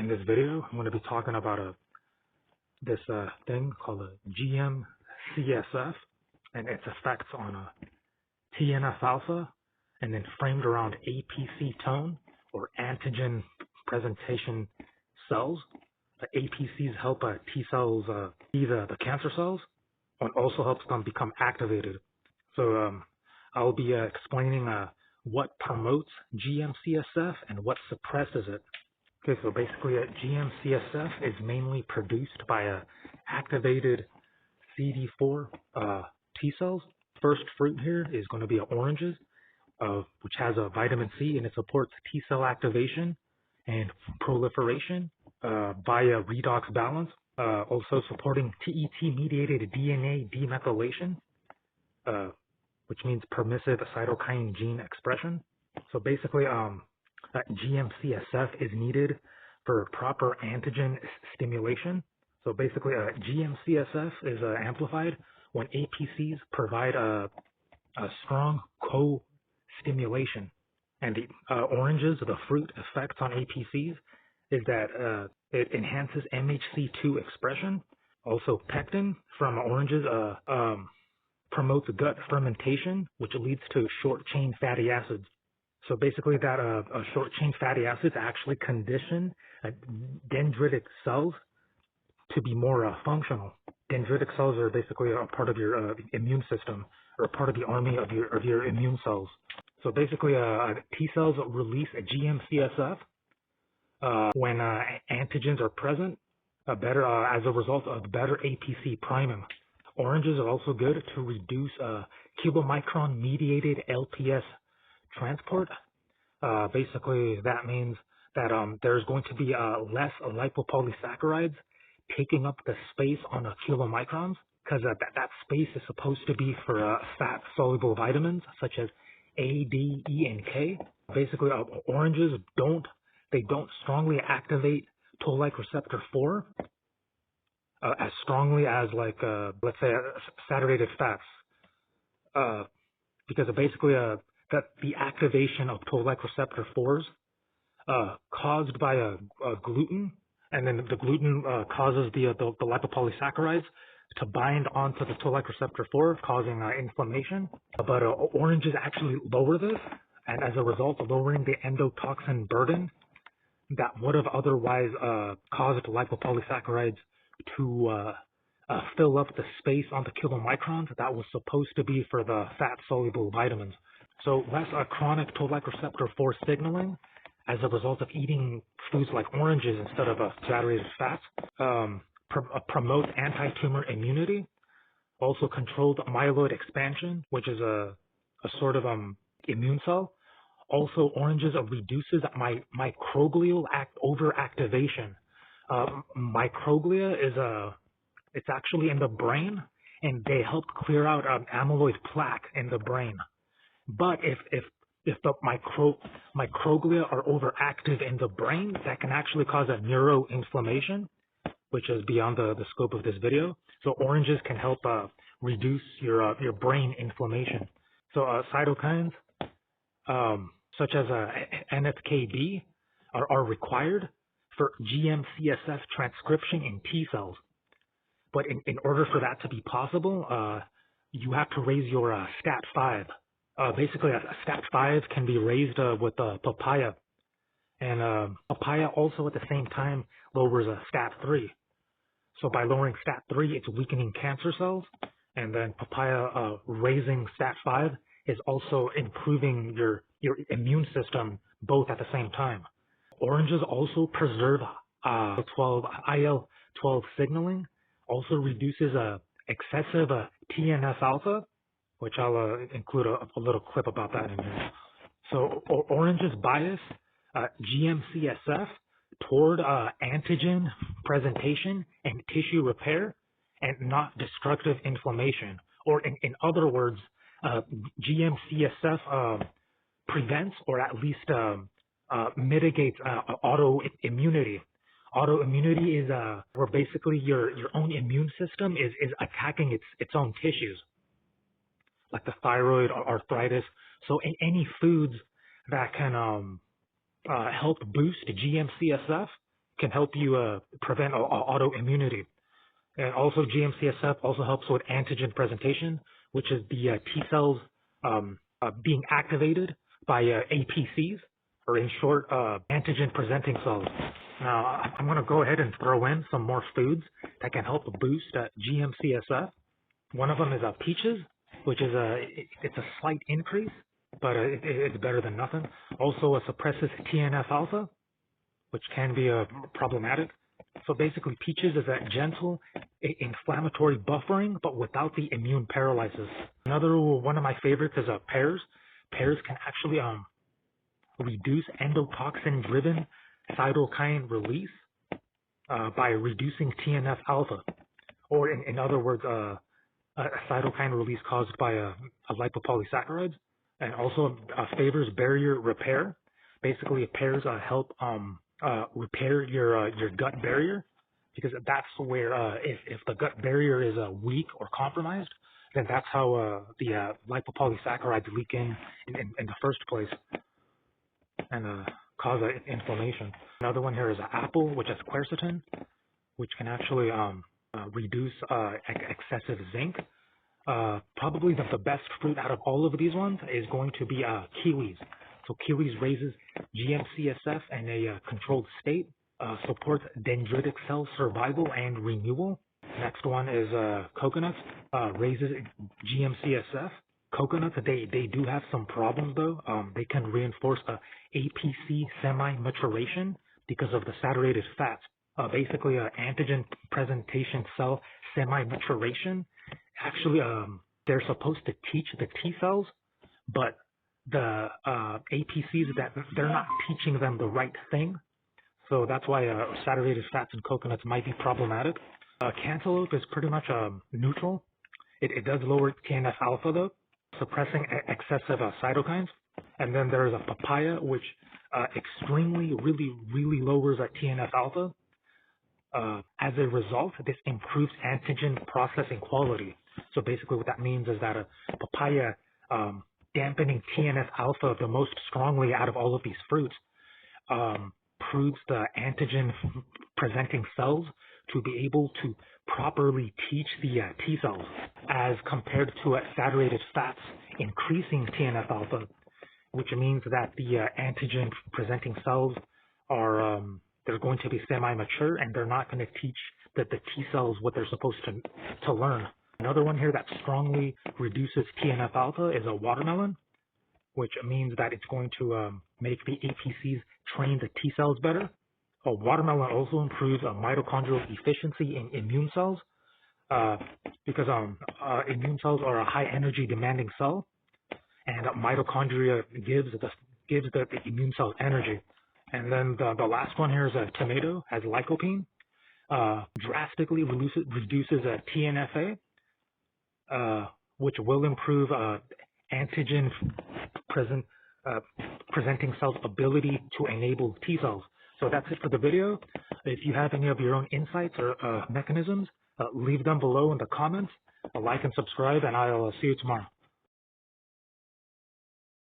this video, I'm going to be talking about this thing called a GM-CSF and its effects on TNF-alpha, and then framed around APC tone or antigen presentation cells. The APCs help T cells see the cancer cells, and also helps them become activated. So I'll be explaining what promotes GM-CSF and what suppresses it. Okay, so basically GM-CSF is mainly produced by activated CD4 T cells. First fruit here is going to be oranges, which has a vitamin C, and it supports T cell activation and proliferation via redox balance, also supporting TET-mediated DNA demethylation, which means permissive cytokine gene expression. So basically, GM-CSF is needed for proper antigen stimulation. So basically, GM-CSF is amplified when APCs provide a strong co-stimulation. And the oranges, the fruit effects on APCs is that it enhances MHC2 expression. Also, pectin from oranges promotes gut fermentation, which leads to short-chain fatty acids. So basically, that short-chain fatty acids actually condition dendritic cells to be more functional. Dendritic cells are basically a part of your immune system, or a part of the army of your immune cells. So basically, T cells release a GM-CSF when antigens are present, as a result of better APC priming. Oranges are also good to reduce kilomicron-mediated LPS transport. Basically, that means that there's going to be less lipopolysaccharides taking up the space on kilomicrons, because that space is supposed to be for fat-soluble vitamins such as A, D, E, and K. Basically, oranges don't strongly activate toll-like receptor 4 as strongly as, like, let's say, saturated fats, because basically that the activation of toll-like receptor 4s caused by a gluten, and then the gluten causes the lipopolysaccharides to bind onto the toll-like receptor 4, causing inflammation. But oranges actually lower this, and as a result, lowering the endotoxin burden that would have otherwise caused lipopolysaccharides to fill up the space on the kilomicrons that was supposed to be for the fat-soluble vitamins. So less chronic toll-like receptor 4 signaling as a result of eating foods like oranges instead of saturated fats. Promotes anti-tumor immunity. Also controlled myeloid expansion, which is a sort of immune cell. Also, oranges reduces microglial overactivation. Microglia it's actually in the brain, and they help clear out amyloid plaque in the brain. But if the microglia are overactive in the brain, that can actually cause a neuroinflammation, which is beyond the scope of this video. So oranges can help reduce your brain inflammation. So cytokines such as NFKB are required for GM-CSF transcription in T cells. But in order for that to be possible, you have to raise your STAT5. Basically, a STAT5 can be raised with papaya. And papaya also at the same time lowers STAT3. So by lowering STAT3, it's weakening cancer cells. And then papaya raising STAT5 is also improving your immune system both at the same time. Oranges also preserve IL-12 signaling, also reduces excessive TNF-alpha, which I'll include a little clip about that in here. So oranges bias GM-CSF toward antigen presentation and tissue repair, and not destructive inflammation. Or in other words, GM-CSF prevents, or at least mitigates autoimmunity. Autoimmunity is where basically your own immune system is attacking its own tissues, like the thyroid or arthritis. So in any foods that can help boost GM-CSF can help you prevent autoimmunity. And also GM-CSF also helps with antigen presentation, which is the T cells being activated by APCs, or in short, antigen-presenting cells. Now, I'm going to go ahead and throw in some more foods that can help boost GM-CSF. One of them is peaches, which is it's a slight increase, but it's better than nothing. Also, it suppresses TNF-alpha, which can be problematic. So basically, peaches is a gentle inflammatory buffering, but without the immune paralysis. Another one of my favorites is pears. Pears can actually reduce endotoxin-driven cytokine release by reducing TNF-alpha, or in other words, a cytokine release caused by a lipopolysaccharides, and also favors barrier repair. Basically, pears help repair your gut barrier, because that's where if the gut barrier is weak or compromised, then that's how the lipopolysaccharides leak in the first place and cause inflammation. Another one here is apple, which has quercetin, which can actually reduce excessive zinc. Probably the best fruit out of all of these ones is going to be kiwis. So kiwis raises GM-CSF in a controlled state, supports dendritic cell survival and renewal. Next one is coconuts, raises GM-CSF. Coconuts, they do have some problems though. They can reinforce APC semi-maturation because of the saturated fats. Basically, antigen presentation cell semi-maturation. Actually, they're supposed to teach the T cells, but the APCs, that they're not teaching them the right thing. So that's why saturated fats in coconuts might be problematic. Cantaloupe is pretty much neutral. It does lower TNF-alpha though, suppressing excessive cytokines. And then there is a papaya, which extremely, really lowers TNF-alpha. As a result, this improves antigen processing quality. So basically what that means is that a papaya dampening TNF-alpha the most strongly out of all of these fruits proves the antigen-presenting cells to be able to properly teach the T cells, as compared to saturated fats increasing TNF-alpha, which means that the antigen-presenting cells are they're going to be semi-mature, and they're not going to teach the T cells what they're supposed to learn. Another one here that strongly reduces TNF-alpha is a watermelon, which means that it's going to make the APCs train the T cells better. A watermelon also improves mitochondrial efficiency in immune cells, because immune cells are a high energy demanding cell, and mitochondria gives the immune cells energy. And then the last one here is a tomato, has lycopene, drastically reduces TNFA, which will improve antigen presenting cells' ability to enable T cells. So that's it for the video. If you have any of your own insights or mechanisms, leave them below in the comments. Like and subscribe, and I'll see you tomorrow.